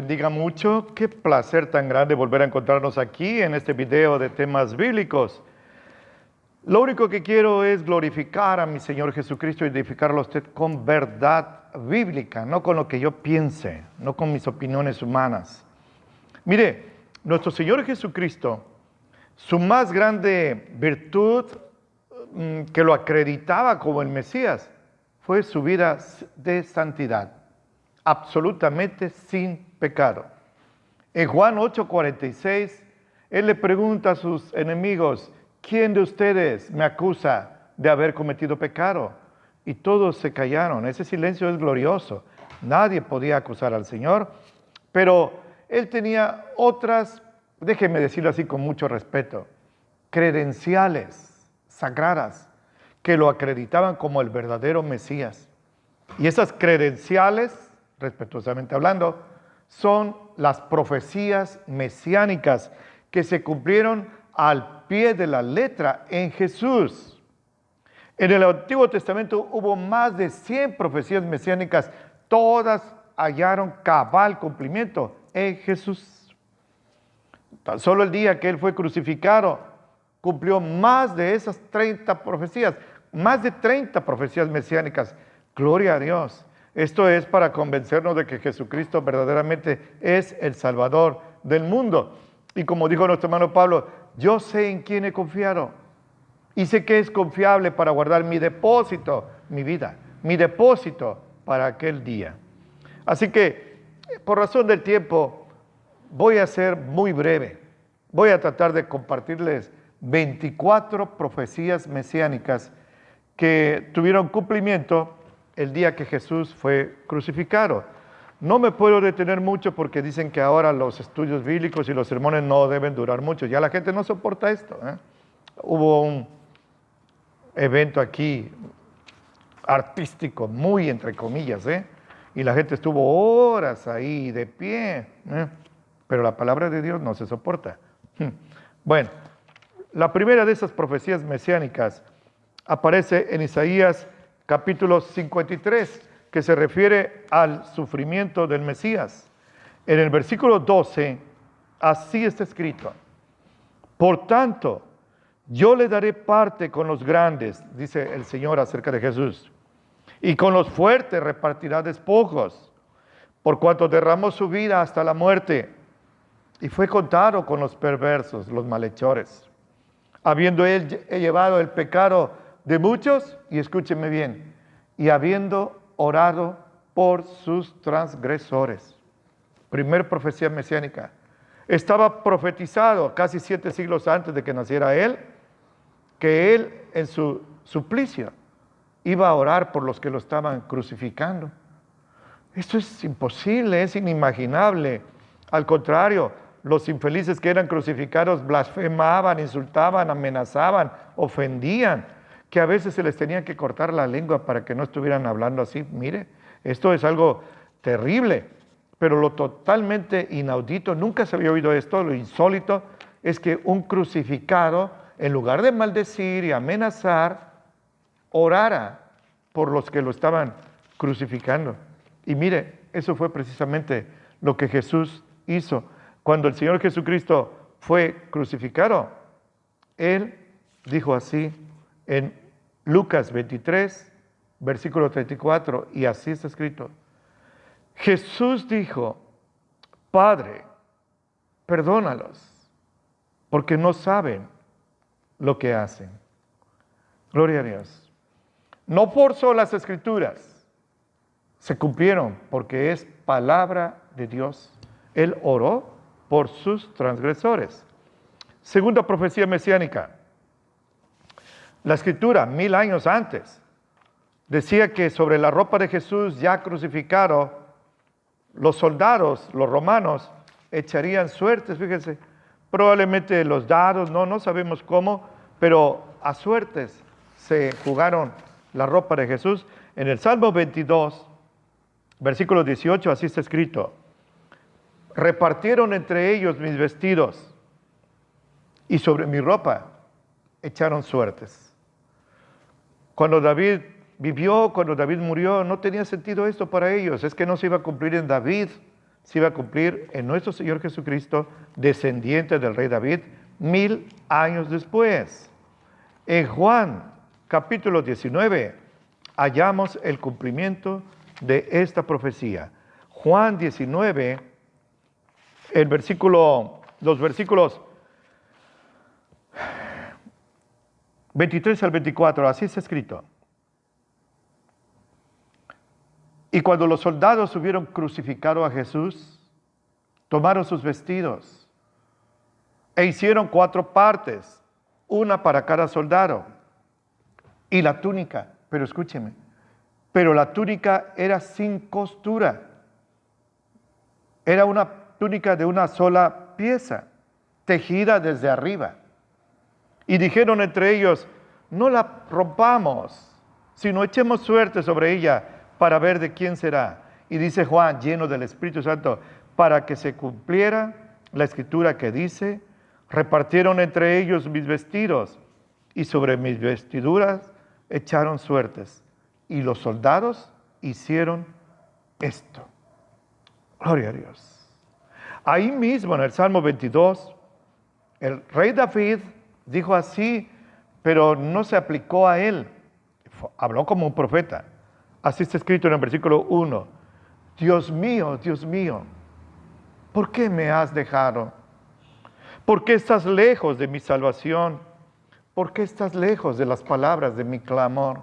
bendiga mucho. Qué placer tan grande volver a encontrarnos aquí en este video de temas bíblicos. Lo único que quiero es glorificar a mi Señor Jesucristo y edificarlo a usted con verdad bíblica, no con lo que yo piense, no con mis opiniones humanas. Mire, nuestro Señor Jesucristo, su más grande virtud que lo acreditaba como el Mesías fue su vida de santidad, absolutamente sin pecado. En Juan 8:46, Él le pregunta a sus enemigos: ¿quién de ustedes me acusa de haber cometido pecado? Y todos se callaron. Ese silencio es glorioso. Nadie podía acusar al Señor, pero Él tenía otras, déjeme decirlo así con mucho respeto, credenciales sagradas que lo acreditaban como el verdadero Mesías. Y esas credenciales, respetuosamente hablando, son las profecías mesiánicas que se cumplieron al pie de la letra en Jesús. En el Antiguo Testamento hubo más de 100 profecías mesiánicas, todas hallaron cabal cumplimiento en Jesús. Tan solo el día que Él fue crucificado, cumplió más de esas 30 profecías, más de 30 profecías mesiánicas. Gloria a Dios. Esto es para convencernos de que Jesucristo verdaderamente es el Salvador del mundo. Y como dijo nuestro hermano Pablo, yo sé en quién he confiado y sé que es confiable para guardar mi depósito, mi vida, mi depósito para aquel día. Así que, por razón del tiempo, voy a ser muy breve. Voy a tratar de compartirles 24 profecías mesiánicas que tuvieron cumplimiento el día que Jesús fue crucificado. No me puedo detener mucho porque dicen que ahora los estudios bíblicos y los sermones no deben durar mucho. Ya la gente no soporta esto, ¿eh? Hubo un evento aquí artístico, muy entre comillas, y la gente estuvo horas ahí de pie, pero la palabra de Dios no se soporta. Bueno, la primera de esas profecías mesiánicas aparece en Isaías capítulo 53, que se refiere al sufrimiento del Mesías. En el versículo 12, así está escrito: por tanto, yo le daré parte con los grandes, dice el Señor acerca de Jesús, y con los fuertes repartirá despojos, por cuanto derramó su vida hasta la muerte, y fue contado con los perversos, los malhechores, habiendo él llevado el pecado de muchos, y escúchenme bien, y habiendo orado por sus transgresores. Primer profecía mesiánica. Estaba profetizado casi 7 siglos antes de que naciera Él, que Él en su suplicio iba a orar por los que lo estaban crucificando. Esto es imposible, es inimaginable. Al contrario, los infelices que eran crucificados blasfemaban, insultaban, amenazaban, ofendían, que a veces se les tenía que cortar la lengua para que no estuvieran hablando así. Mire, esto es algo terrible, pero lo totalmente inaudito, nunca se había oído esto, lo insólito, es que un crucificado, en lugar de maldecir y amenazar, orara por los que lo estaban crucificando. Y mire, eso fue precisamente lo que Jesús hizo. Cuando el Señor Jesucristo fue crucificado, Él dijo así en Lucas 23, versículo 34, y así está escrito: Jesús dijo, Padre, perdónalos, porque no saben lo que hacen. Gloria a Dios. No forzó las escrituras, se cumplieron porque es palabra de Dios. Él oró por sus transgresores. Segunda profecía mesiánica. La escritura, 1000 años antes, decía que sobre la ropa de Jesús ya crucificado, los soldados, los romanos, echarían suertes, fíjense, probablemente los dados, no sabemos cómo, pero a suertes se jugaron la ropa de Jesús. En el Salmo 22, versículo 18, así está escrito: repartieron entre ellos mis vestidos y sobre mi ropa echaron suertes. Cuando David vivió, cuando David murió, no tenía sentido esto para ellos. Es que no se iba a cumplir en David, se iba a cumplir en nuestro Señor Jesucristo, descendiente del rey David, 1000 años después. En Juan capítulo 19 hallamos el cumplimiento de esta profecía. Juan 19, los versículos 23 al 24, así está escrito. Y cuando los soldados hubieron crucificado a Jesús, tomaron sus vestidos e hicieron 4 partes, una para cada soldado. Y la túnica, pero escúcheme, pero la túnica era sin costura. Era una túnica de una sola pieza, tejida desde arriba. Y dijeron entre ellos, no la rompamos, sino echemos suerte sobre ella para ver de quién será. Y dice Juan, lleno del Espíritu Santo, para que se cumpliera la escritura que dice, repartieron entre ellos mis vestidos, y sobre mis vestiduras echaron suertes. Y los soldados hicieron esto. Gloria a Dios. Ahí mismo en el Salmo 22, el rey David dijo así, pero no se aplicó a él. Habló como un profeta. Así está escrito en el versículo 1. Dios mío, ¿por qué me has dejado? ¿Por qué estás lejos de mi salvación? ¿Por qué estás lejos de las palabras de mi clamor?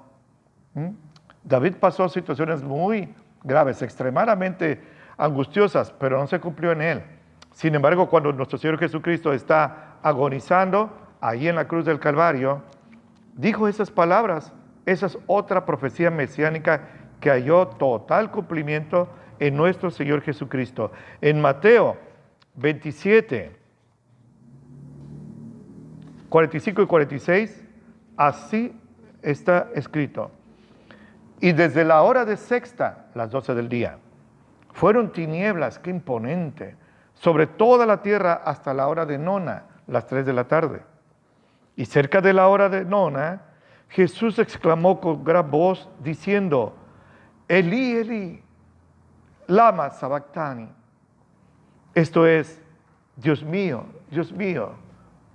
David pasó situaciones muy graves, extremadamente angustiosas, pero no se cumplió en él. Sin embargo, cuando nuestro Señor Jesucristo está agonizando, ahí en la cruz del Calvario, dijo esas palabras. Esa es otra profecía mesiánica que halló total cumplimiento en nuestro Señor Jesucristo. En Mateo 27, 45 y 46, así está escrito. Y desde la hora de sexta, las 12 del día, fueron tinieblas, qué imponente, sobre toda la tierra hasta la hora de nona, las 3 de la tarde. Y cerca de la hora de nona, Jesús exclamó con gran voz, diciendo, Elí, Elí, lama sabactani. Esto es, Dios mío,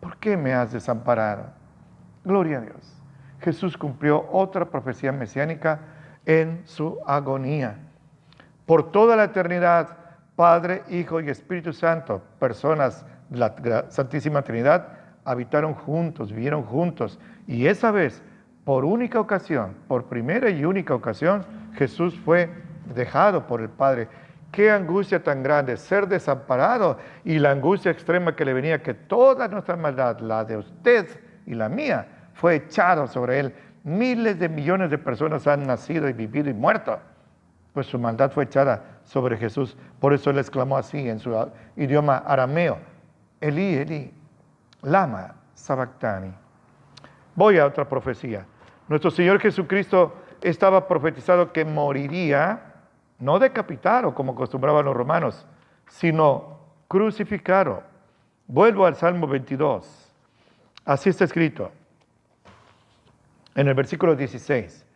¿por qué me has desamparado? Gloria a Dios. Jesús cumplió otra profecía mesiánica en su agonía. Por toda la eternidad, Padre, Hijo y Espíritu Santo, personas de la Santísima Trinidad, habitaron juntos, vivieron juntos. Y esa vez, por única ocasión, por primera y única ocasión, Jesús fue dejado por el Padre. Qué angustia tan grande, ser desamparado, y la angustia extrema que le venía, que toda nuestra maldad, la de usted y la mía, fue echado sobre él. Miles de millones de personas han nacido y vivido y muerto, pues su maldad fue echada sobre Jesús. Por eso él exclamó así en su idioma arameo, Elí, Elí, lama sabactani. Voy a otra profecía. Nuestro Señor Jesucristo estaba profetizado que moriría, no decapitado como acostumbraban los romanos, sino crucificado. Vuelvo al Salmo 22. Así está escrito en el versículo 16.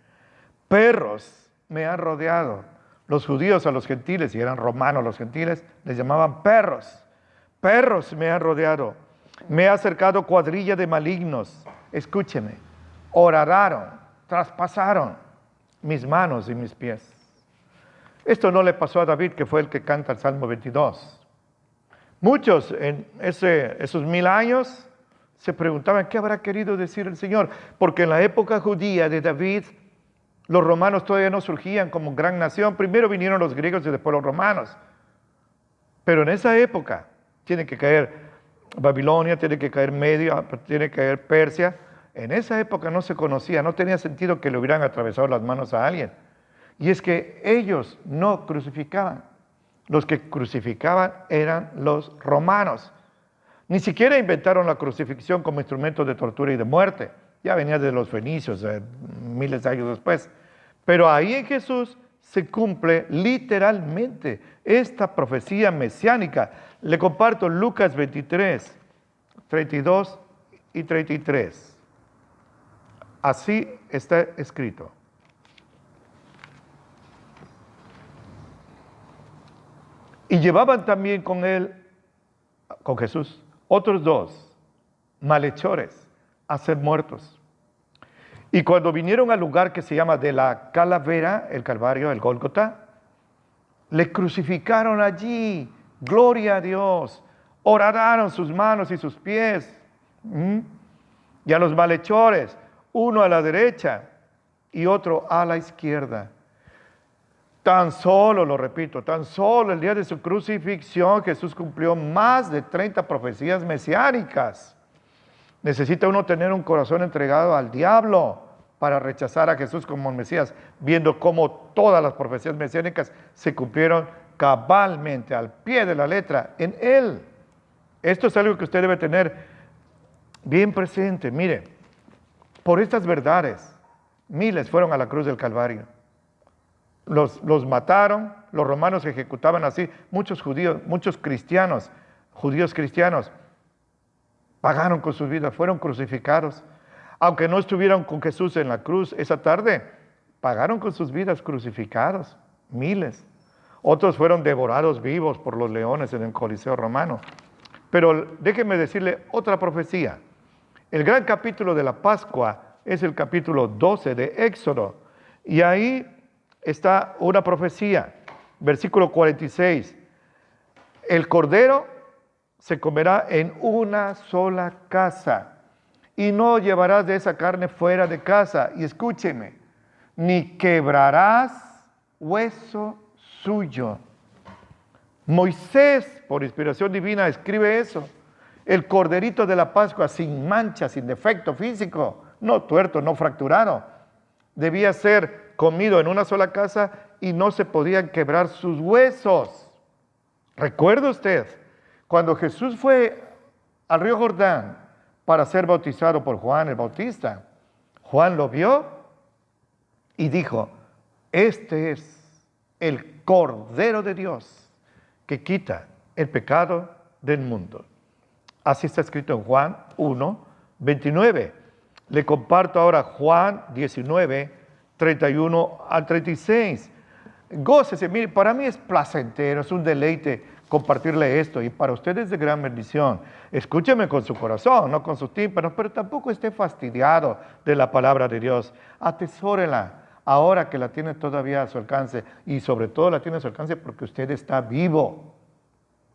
Perros me han rodeado. Los judíos a los gentiles, y eran romanos los gentiles, les llamaban perros. Perros me han rodeado. Me ha acercado cuadrilla de malignos. Escúcheme. Horadaron, traspasaron mis manos y mis pies. Esto no le pasó a David, que fue el que canta el Salmo 22. Muchos en esos 1000 años se preguntaban qué habrá querido decir el Señor, porque en la época judía de David, los romanos todavía no surgían como gran nación. Primero vinieron los griegos y después los romanos. Pero en esa época tiene que caer Babilonia, tiene que caer Media, tiene que caer Persia. En esa época no se conocía, no tenía sentido que le hubieran atravesado las manos a alguien. Y es que ellos no crucificaban. Los que crucificaban eran los romanos. Ni siquiera inventaron la crucifixión como instrumento de tortura y de muerte. Ya venía de los fenicios, miles de años después. Pero ahí en Jesús se cumple literalmente esta profecía mesiánica. Le comparto Lucas 23, 32 y 33. Así está escrito. Y llevaban también con él, con Jesús, otros dos malhechores a ser muertos. Y cuando vinieron al lugar que se llama de la Calavera, el Calvario, el Gólgota, le crucificaron allí. Gloria a Dios. Horadaron sus manos y sus pies. Y a los malhechores, uno a la derecha y otro a la izquierda. Tan solo, lo repito, tan solo el día de su crucifixión Jesús cumplió más de 30 profecías mesiánicas. Necesita uno tener un corazón entregado al diablo para rechazar a Jesús como Mesías, viendo cómo todas las profecías mesiánicas se cumplieron cabalmente, al pie de la letra, en Él. Esto es algo que usted debe tener bien presente. Mire, por estas verdades, miles fueron a la cruz del Calvario. Los mataron, los romanos ejecutaban así, muchos judíos, muchos cristianos, judíos cristianos, pagaron con sus vidas, fueron crucificados. Aunque no estuvieron con Jesús en la cruz esa tarde, pagaron con sus vidas crucificados, miles. Otros fueron devorados vivos por los leones en el Coliseo romano. Pero déjenme decirle otra profecía. El gran capítulo de la Pascua es el capítulo 12 de Éxodo. Y ahí está una profecía, versículo 46. El cordero se comerá en una sola casa, y no llevarás de esa carne fuera de casa. Y escúcheme, ni quebrarás hueso suyo. Moisés, por inspiración divina, escribe eso. El corderito de la Pascua, sin mancha, sin defecto físico, no tuerto, no fracturado, debía ser comido en una sola casa y no se podían quebrar sus huesos. ¿Recuerda usted cuando Jesús fue al río Jordán para ser bautizado por Juan el Bautista? Juan lo vio y dijo: este es el Cordero de Dios que quita el pecado del mundo. Así está escrito en Juan 1, 29. Le comparto ahora Juan 19, 31 al 36. Gócese, mire, para mí es placentero, es un deleite compartirle esto, y para ustedes es de gran bendición. Escúcheme con su corazón, no con sus tímpanos, pero tampoco esté fastidiado de la palabra de Dios. Atesórela ahora que la tiene todavía a su alcance, y sobre todo la tiene a su alcance porque usted está vivo.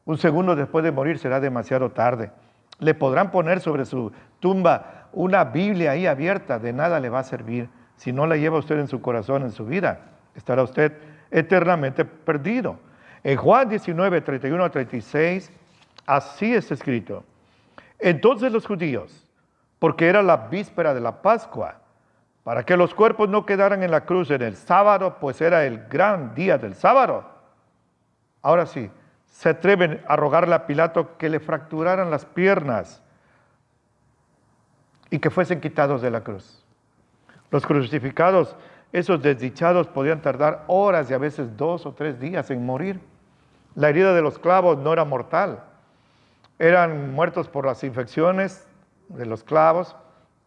Un segundo después de morir será demasiado tarde. Le podrán poner sobre su tumba una Biblia ahí abierta, de nada le va a servir. Si no la lleva usted en su corazón, en su vida, estará usted eternamente perdido. En Juan 19, 31 a 36, así está escrito. Entonces los judíos, porque era la víspera de la Pascua, para que los cuerpos no quedaran en la cruz en el sábado, pues era el gran día del sábado. Ahora sí, se atreven a rogarle a Pilato que le fracturaran las piernas y que fuesen quitados de la cruz. Los crucificados, esos desdichados, podían tardar horas y a veces 2 o 3 días en morir. La herida de los clavos no era mortal. Eran muertos por las infecciones de los clavos,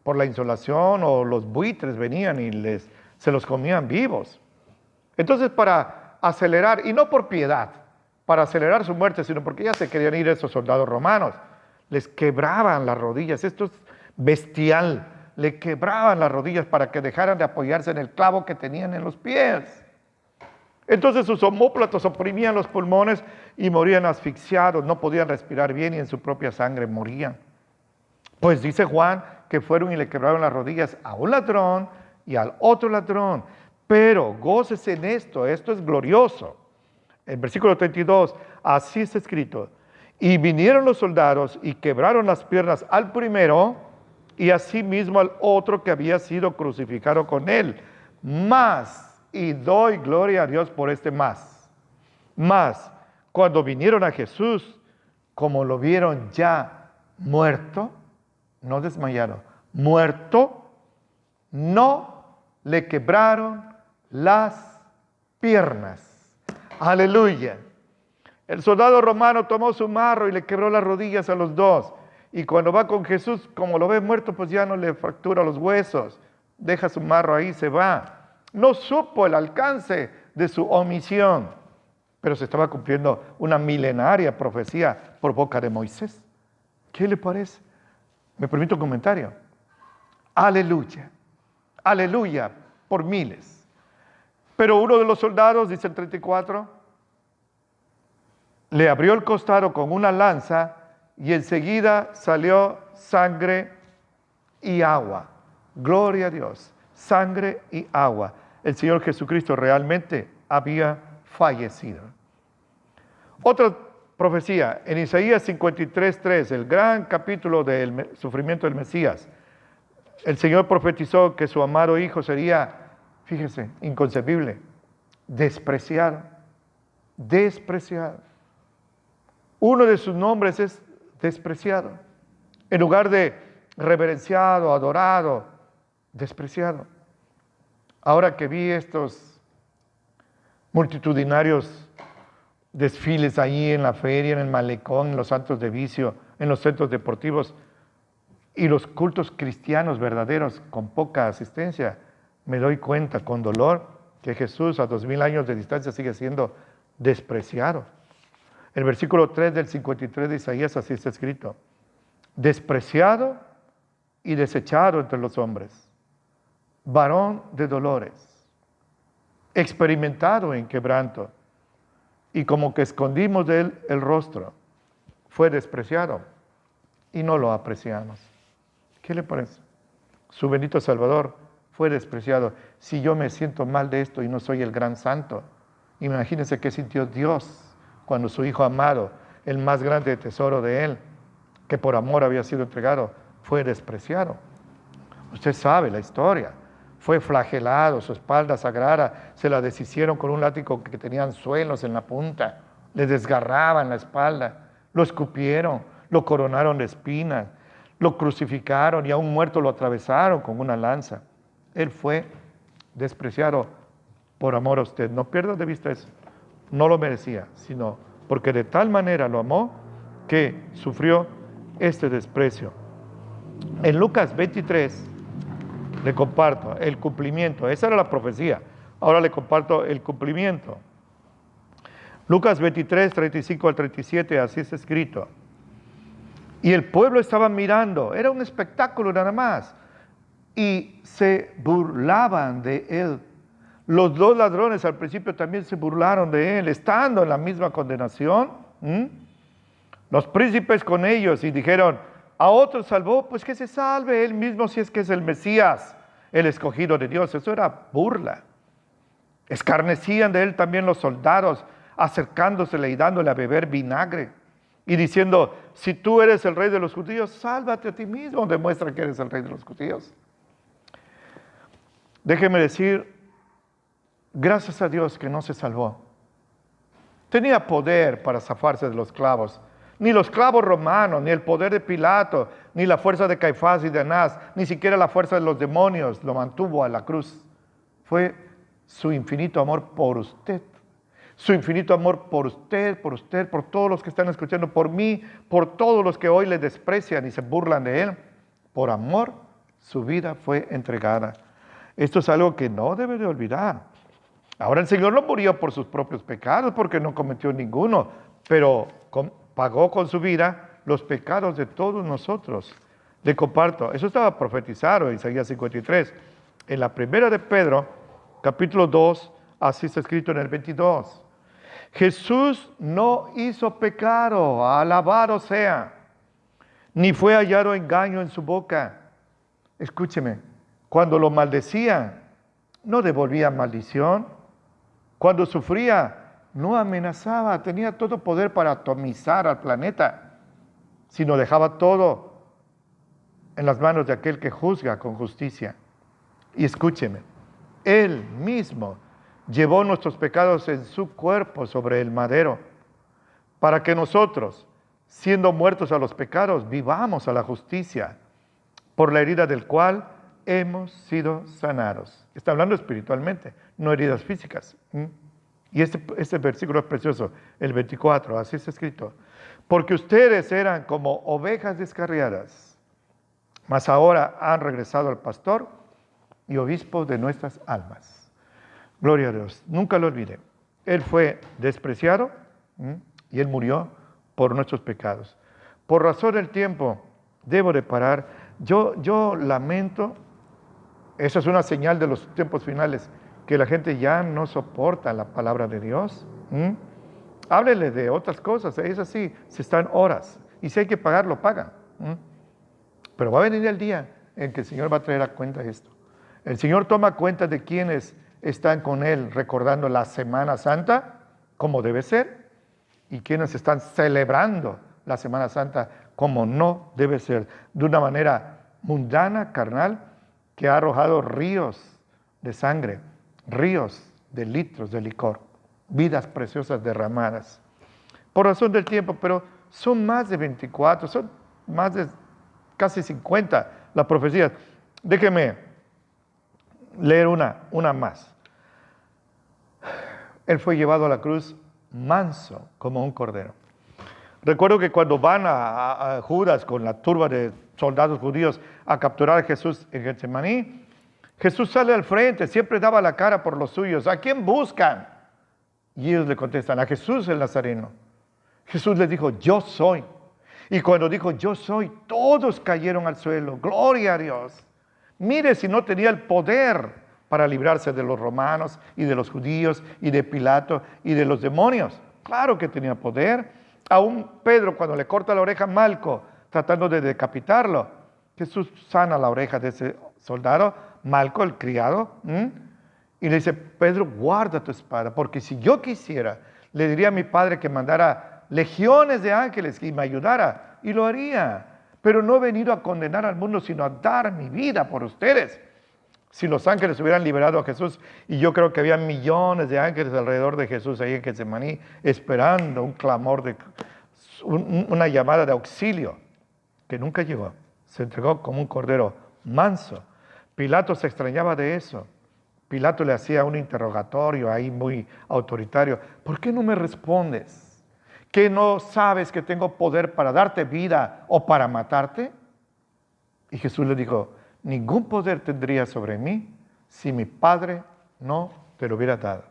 por la insolación, o los buitres venían y se los comían vivos. Entonces, para acelerar, y no por piedad, para acelerar su muerte, sino porque ya se querían ir esos soldados romanos, les quebraban las rodillas. Esto es bestial. Le quebraban las rodillas para que dejaran de apoyarse en el clavo que tenían en los pies. Entonces sus omóplatos oprimían los pulmones y morían asfixiados, no podían respirar bien y en su propia sangre morían. Pues dice Juan que fueron y le quebraron las rodillas a un ladrón y al otro ladrón. Pero gócese en esto es glorioso. En versículo 32, así está escrito: y vinieron los soldados y quebraron las piernas al primero y asimismo al otro que había sido crucificado con él. Mas, y doy gloria a Dios por este más, cuando vinieron a Jesús, como lo vieron ya muerto, no desmayado, muerto, no le quebraron las piernas. Aleluya. El soldado romano tomó su marro y le quebró las rodillas a los dos. Y cuando va con Jesús, como lo ve muerto, pues ya no le fractura los huesos. Deja su marro ahí, se va. No supo el alcance de su omisión. pero se estaba cumpliendo una milenaria profecía por boca de Moisés. ¿Qué le parece? Me permito un comentario. Aleluya, aleluya, por miles. Pero uno de los soldados, dice el 34, le abrió el costado con una lanza y enseguida salió sangre y agua. Gloria a Dios, sangre y agua. El Señor Jesucristo realmente había fallecido. Otra profecía, en Isaías 53:3, el gran capítulo del sufrimiento del Mesías, el Señor profetizó que su amado Hijo sería, fíjese, inconcebible, despreciado, despreciado. Uno de sus nombres es despreciado. En lugar de reverenciado, adorado, despreciado. Ahora que vi estos multitudinarios desfiles ahí en la feria, en el malecón, en los santos de vicio, en los centros deportivos y los cultos cristianos verdaderos con poca asistencia, me doy cuenta con dolor que Jesús a 2000 años de distancia sigue siendo despreciado. El versículo 3 del 53 de Isaías así está escrito: despreciado y desechado entre los hombres, varón de dolores, experimentado en quebranto, y como que escondimos de él el rostro, fue despreciado y no lo apreciamos. ¿Qué le parece? Su bendito Salvador fue despreciado. Si yo me siento mal de esto y no soy el gran santo, imagínense qué sintió Dios cuando su Hijo amado, el más grande tesoro de él, que por amor había sido entregado, fue despreciado. Usted sabe la historia. Fue flagelado, su espalda sagrada se la deshicieron con un látigo que tenían suelos en la punta, le desgarraban la espalda, lo escupieron, lo coronaron de espinas, lo crucificaron y a un muerto lo atravesaron con una lanza. Él fue despreciado por amor a usted. No pierda de vista eso. No lo merecía, sino porque de tal manera lo amó que sufrió este desprecio. En Lucas 23 le comparto el cumplimiento. Esa era la profecía. Ahora le comparto el cumplimiento. Lucas 23, 35 al 37, así está escrito. Y el pueblo estaba mirando, era un espectáculo nada más, y se burlaban de él. Los dos ladrones al principio también se burlaron de él, estando en la misma condenación. Los príncipes con ellos y dijeron: a otro salvó, pues que se salve él mismo si es que es el Mesías, el escogido de Dios. Eso era burla. Escarnecían de él también los soldados, acercándosele y dándole a beber vinagre y diciendo: si tú eres el rey de los judíos, sálvate a ti mismo, demuestra que eres el rey de los judíos. Déjeme decir, gracias a Dios que no se salvó. Tenía poder para zafarse de los clavos. Ni los clavos romanos, ni el poder de Pilato, ni la fuerza de Caifás y de Anás, ni siquiera la fuerza de los demonios lo mantuvo a la cruz. Fue su infinito amor por usted. Su infinito amor por usted, por todos los que están escuchando, por mí, por todos los que hoy le desprecian y se burlan de él. Por amor, su vida fue entregada. Esto es algo que no debe de olvidar. Ahora el Señor no murió por sus propios pecados, porque no cometió ninguno, pero pagó con su vida los pecados de todos nosotros. Le comparto, eso estaba profetizado en Isaías 53. En la primera de Pedro, capítulo 2, así está escrito en el 22. Jesús no hizo pecado, alabado sea, ni fue hallado engaño en su boca. Escúcheme, cuando lo maldecían, no devolvía maldición. Cuando sufría, no amenazaba, tenía todo poder para atomizar al planeta, sino dejaba todo en las manos de aquel que juzga con justicia. Y escúcheme, Él mismo llevó nuestros pecados en su cuerpo sobre el madero, para que nosotros, siendo muertos a los pecados, vivamos a la justicia, por la herida del cual hemos sido sanados. Está hablando espiritualmente, no heridas físicas. Y este versículo es precioso, el 24, así está escrito. Porque ustedes eran como ovejas descarriadas, mas ahora han regresado al pastor y obispo de nuestras almas. Gloria a Dios. Nunca lo olvide. Él fue despreciado y Él murió por nuestros pecados. Por razón del tiempo, debo de parar. Yo lamento, esa es una señal de los tiempos finales, que la gente ya no soporta la palabra de Dios. Háblele de otras cosas, es así, se están horas. Y si hay que pagar, lo pagan. Pero va a venir el día en que el Señor va a traer a cuenta esto. El Señor toma cuenta de quienes están con Él recordando la Semana Santa, como debe ser, y quienes están celebrando la Semana Santa como no debe ser, de una manera mundana, carnal, que ha arrojado ríos de sangre, ríos de litros de licor, vidas preciosas derramadas. Por razón del tiempo, pero son más de 24, son más de casi 50 las profecías. Déjeme leer una más. Él fue llevado a la cruz manso como un cordero. Recuerdo que cuando van a Judas con la turba de soldados judíos a capturar a Jesús en Getsemaní, Jesús sale al frente, siempre daba la cara por los suyos. ¿A quién buscan? Y ellos le contestan, a Jesús el Nazareno. Jesús les dijo, yo soy. Y cuando dijo, yo soy, todos cayeron al suelo. Gloria a Dios. Mire si no tenía el poder para librarse de los romanos y de los judíos y de Pilato y de los demonios. Claro que tenía poder. Aún Pedro, cuando le corta la oreja a Malco, tratando de decapitarlo, Jesús sana la oreja de ese soldado, Malco, el criado, y le dice, Pedro, guarda tu espada, porque si yo quisiera, le diría a mi padre que mandara legiones de ángeles y me ayudara, y lo haría. Pero no he venido a condenar al mundo, sino a dar mi vida por ustedes. Si los ángeles hubieran liberado a Jesús, y yo creo que había millones de ángeles alrededor de Jesús ahí en Getsemaní, esperando un clamor, una llamada de auxilio, que nunca llegó. Se entregó como un cordero manso. Pilato se extrañaba de eso. Pilato le hacía un interrogatorio ahí muy autoritario. ¿Por qué no me respondes? ¿Que no sabes que tengo poder para darte vida o para matarte? Y Jesús le dijo, ningún poder tendría sobre mí si mi Padre no te lo hubiera dado.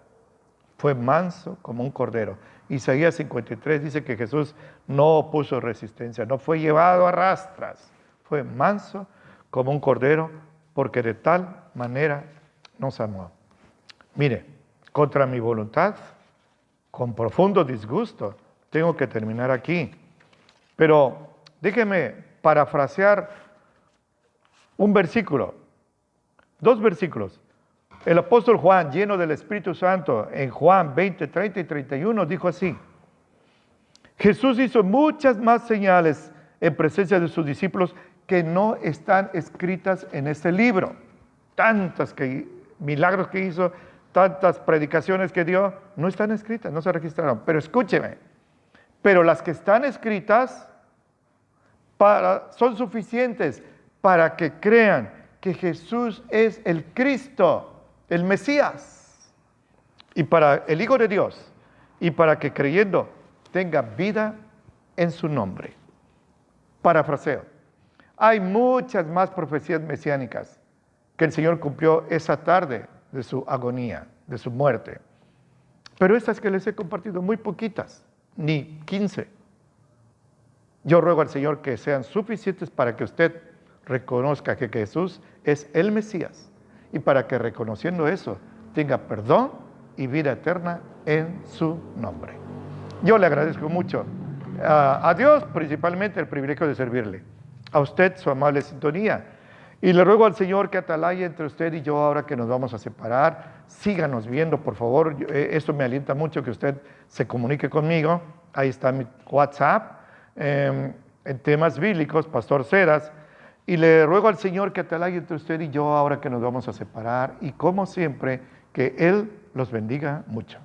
Fue manso como un cordero. Isaías 53 dice que Jesús no opuso resistencia, no fue llevado a rastras. Fue manso como un cordero porque de tal manera nos amó. Mire, contra mi voluntad, con profundo disgusto, tengo que terminar aquí. Pero déjeme parafrasear un versículo, 2 versículos. El apóstol Juan, lleno del Espíritu Santo, en Juan 20, 30 y 31, dijo así: Jesús hizo muchas más señales en presencia de sus discípulos que no están escritas en este libro. Tantas milagros que hizo, tantas predicaciones que dio, no están escritas, no se registraron. Pero escúcheme, pero las que están escritas son suficientes para que crean que Jesús es el Cristo, el Mesías, y para el Hijo de Dios, y para que creyendo tenga vida en su nombre. Parafraseo. Hay muchas más profecías mesiánicas que el Señor cumplió esa tarde de su agonía, de su muerte. Pero estas que les he compartido, muy poquitas, ni 15. Yo ruego al Señor que sean suficientes para que usted reconozca que Jesús es el Mesías y para que reconociendo eso tenga perdón y vida eterna en su nombre. Yo le agradezco mucho a Dios principalmente el privilegio de servirle, a usted su amable sintonía, y le ruego al Señor que atalaya entre usted y yo ahora que nos vamos a separar. Síganos viendo, por favor. Esto me alienta mucho que usted se comunique conmigo. Ahí está mi WhatsApp, en temas bíblicos, Pastor Ceras. Y le ruego al Señor que atalaya entre usted y yo ahora que nos vamos a separar. Y como siempre, que Él los bendiga mucho.